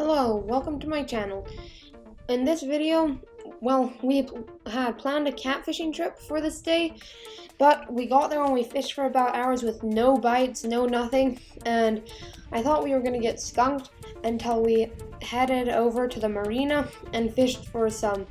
Hello, welcome to my channel. In this video, we had planned a catfishing trip for this day, but we got there and we fished for about hours with no bites, no nothing, and I thought we were going to get skunked until we headed over to the marina and fished for some,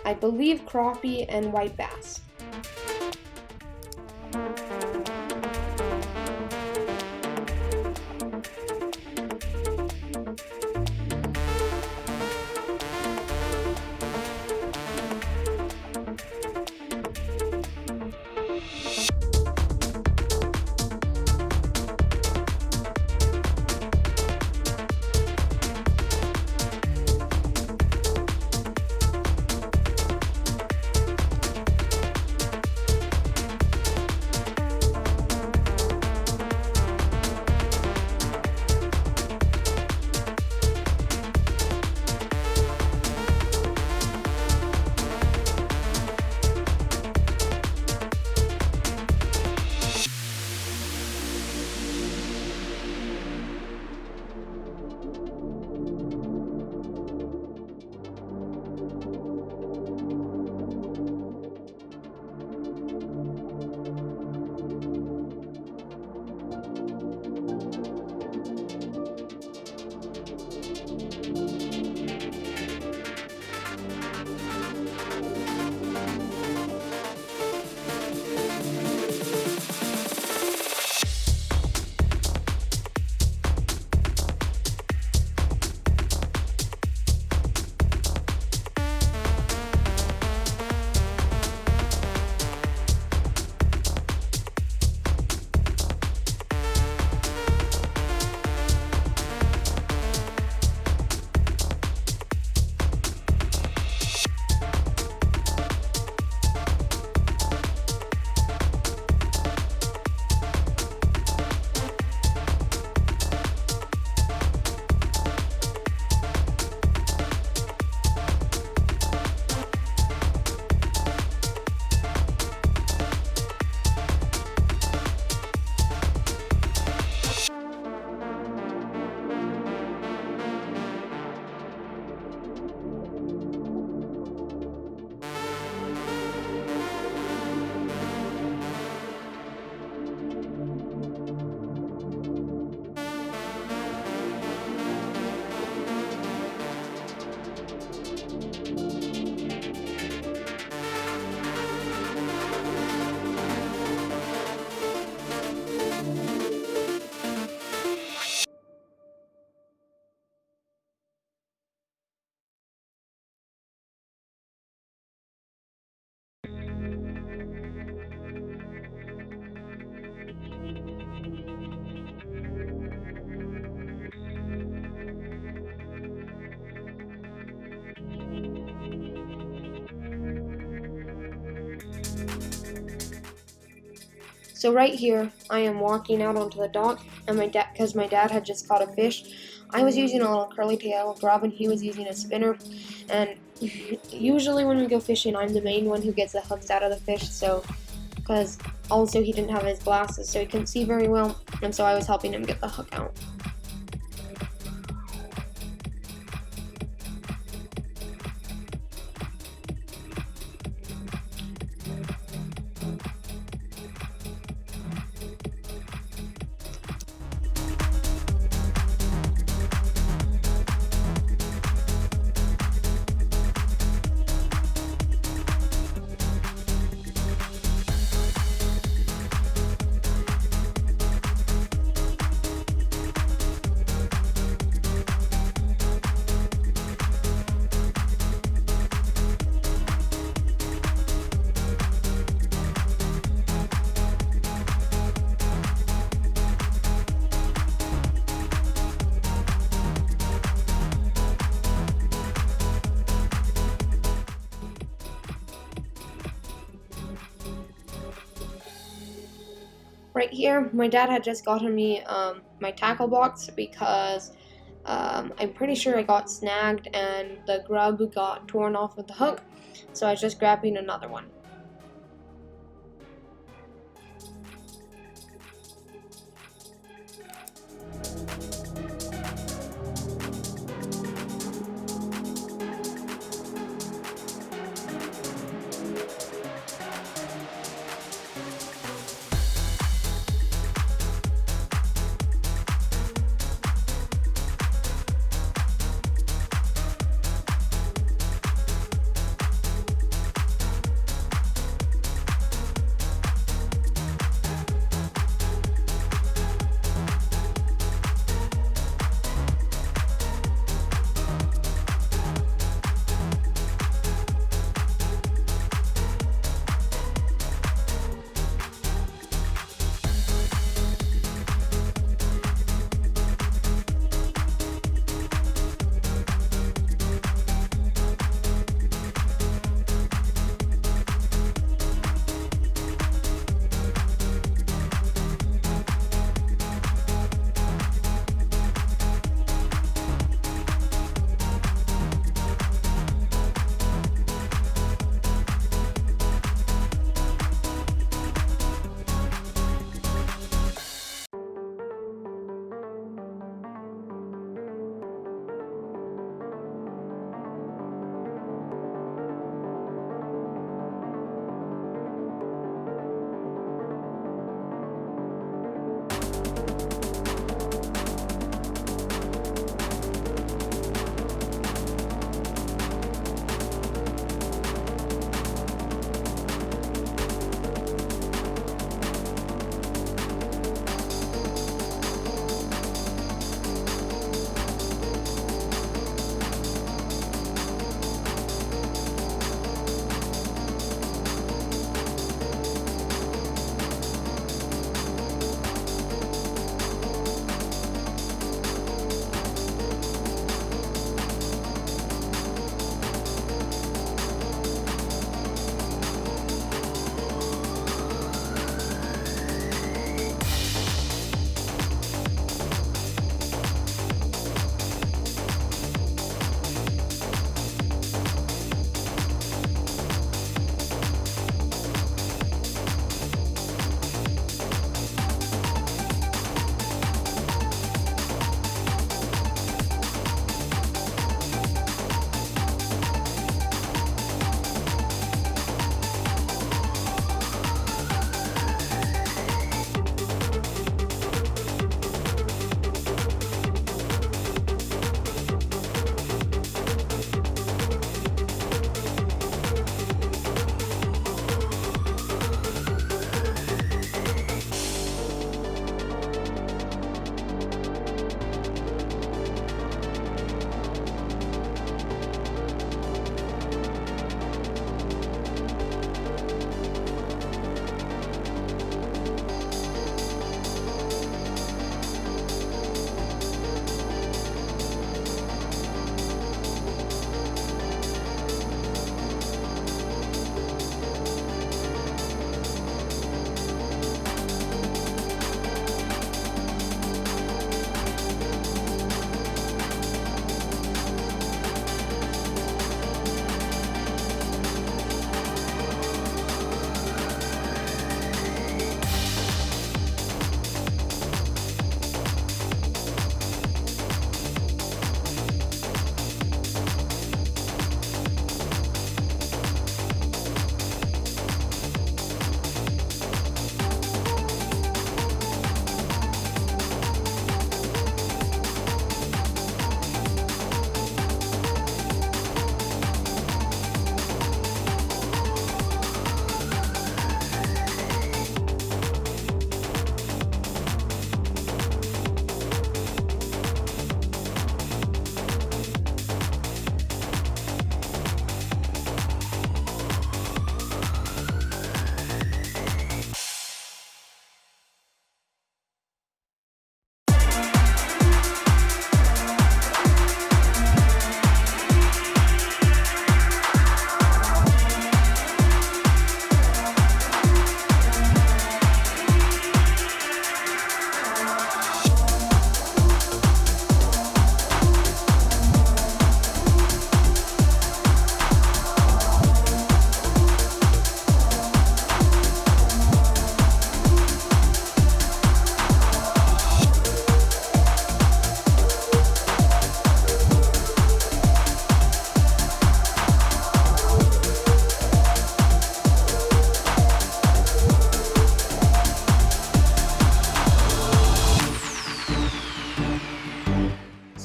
I believe, crappie and white bass. So right here, I am walking out onto the dock, and because my dad had just caught a fish, I was using a little curly tail grub, and he was using a spinner. And usually when we go fishing, I'm the main one who gets the hooks out of the fish. So, because also he didn't have his glasses, so he couldn't see very well, and so I was helping him get the hook out. Right here, my dad had just gotten me my tackle box because I'm pretty sure I got snagged and the grub got torn off with the hook, so I was just grabbing another one.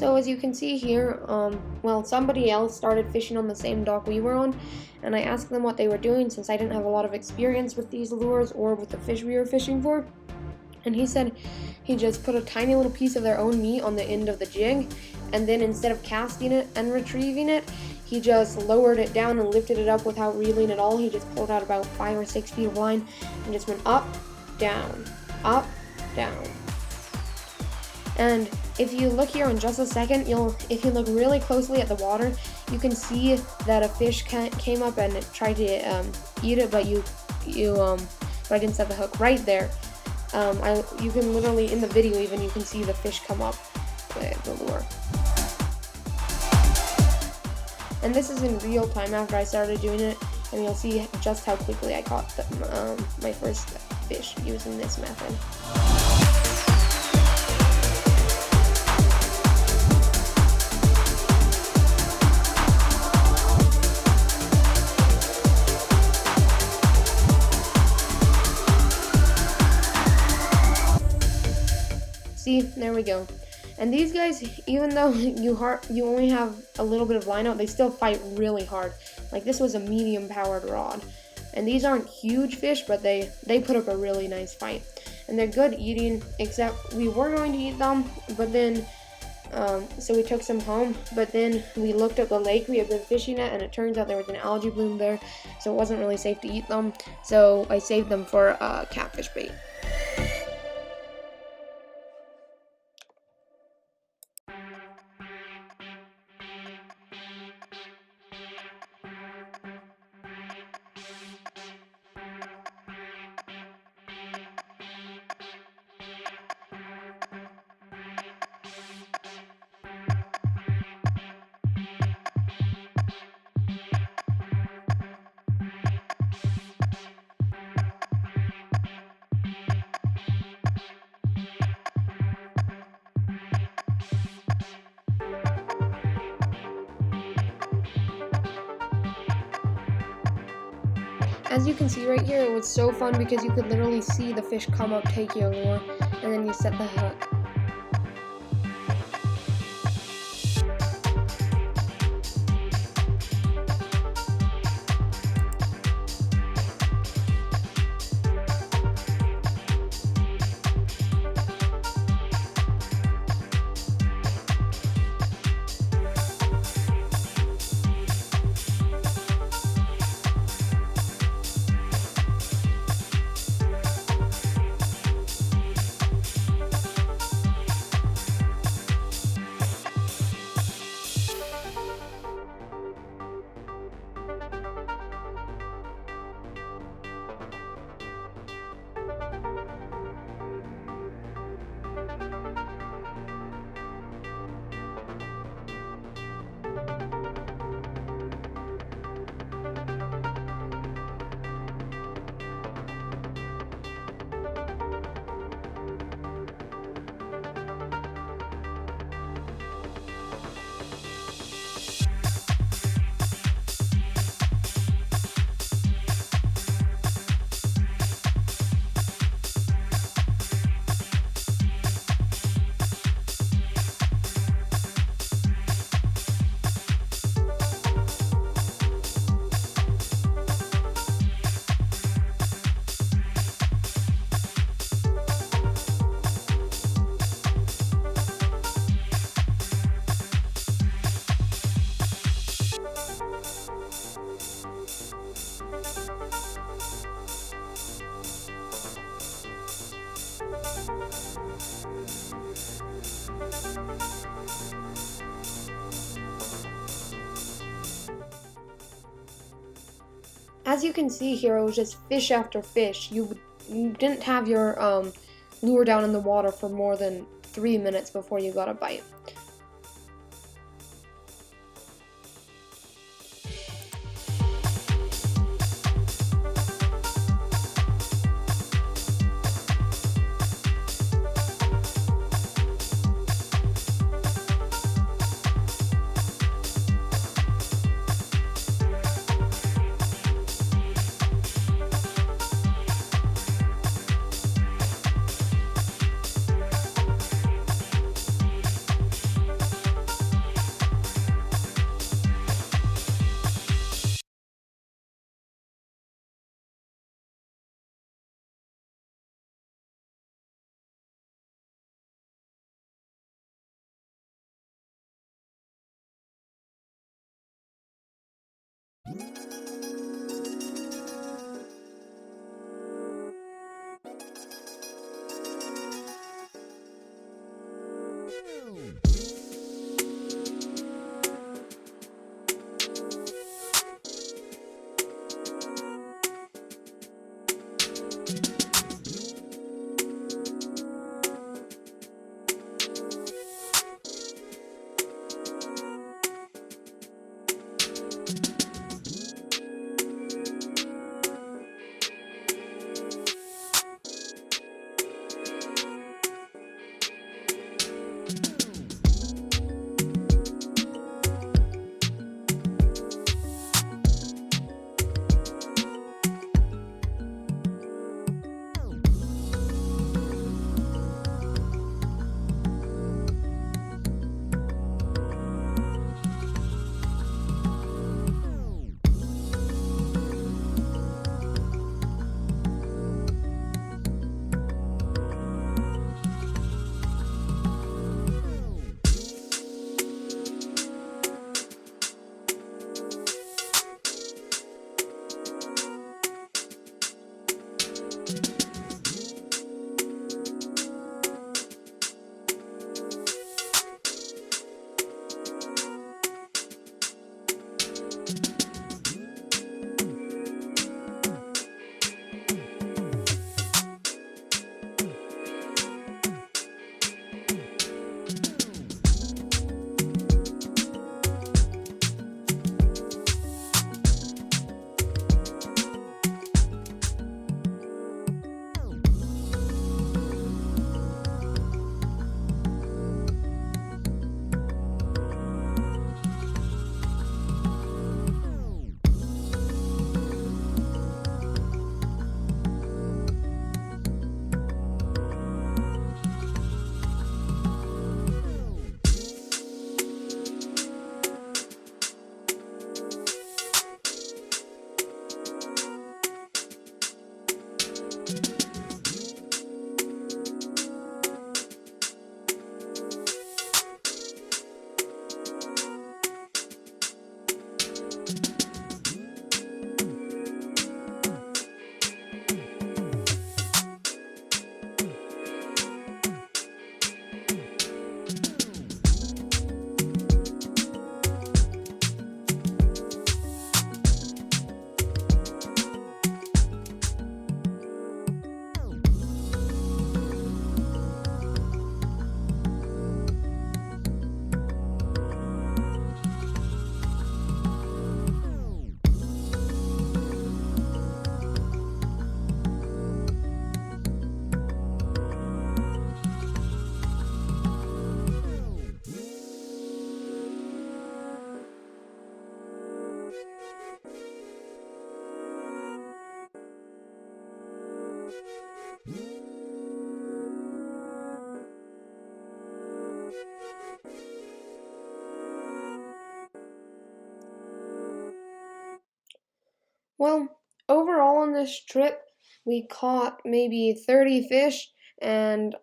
So as you can see here, well, somebody else started fishing on the same dock we were on, and I asked them what they were doing since I didn't have a lot of experience with these lures or with the fish we were fishing for. And he said he just put a tiny little piece of their own meat on the end of the jig, and then instead of casting it and retrieving it, he just lowered it down and lifted it up without reeling at all. He just pulled out about 5 or 6 feet of line and just went up, down, up, down. And if you look here in just a second, if you look really closely at the water, you can see that a fish came up and tried to eat it, but but I didn't set the hook right there. You can literally, in the video even, you can see the fish come up with the lure. And this is in real time after I started doing it, and you'll see just how quickly I caught my first fish using this method. See, there we go. And these guys, even though you only have a little bit of line out, they still fight really hard. Like, this was a medium powered rod. And these aren't huge fish, but they put up a really nice fight. And they're good eating, except we were going to eat them, but then, so we took some home, but then we looked at the lake we had been fishing at, and it turns out there was an algae bloom there, so it wasn't really safe to eat them. So I saved them for catfish bait. As you can see right here, it was so fun because you could literally see the fish come up, take your lure, and then you set the hook. As you can see here, it was just fish after fish. You didn't have your lure down in the water for more than 3 minutes before you got a bite. Well, overall on this trip, we caught maybe 30 fish, and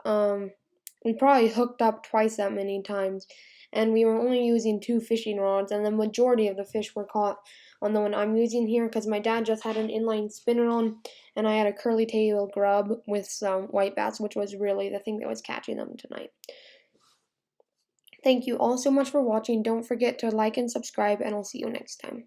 we probably hooked up twice that many times. And we were only using 2 fishing rods, and the majority of the fish were caught on the one I'm using here because my dad just had an inline spinner on, and I had a curly tail grub with some white bass, which was really the thing that was catching them tonight. Thank you all so much for watching. Don't forget to like and subscribe, and I'll see you next time.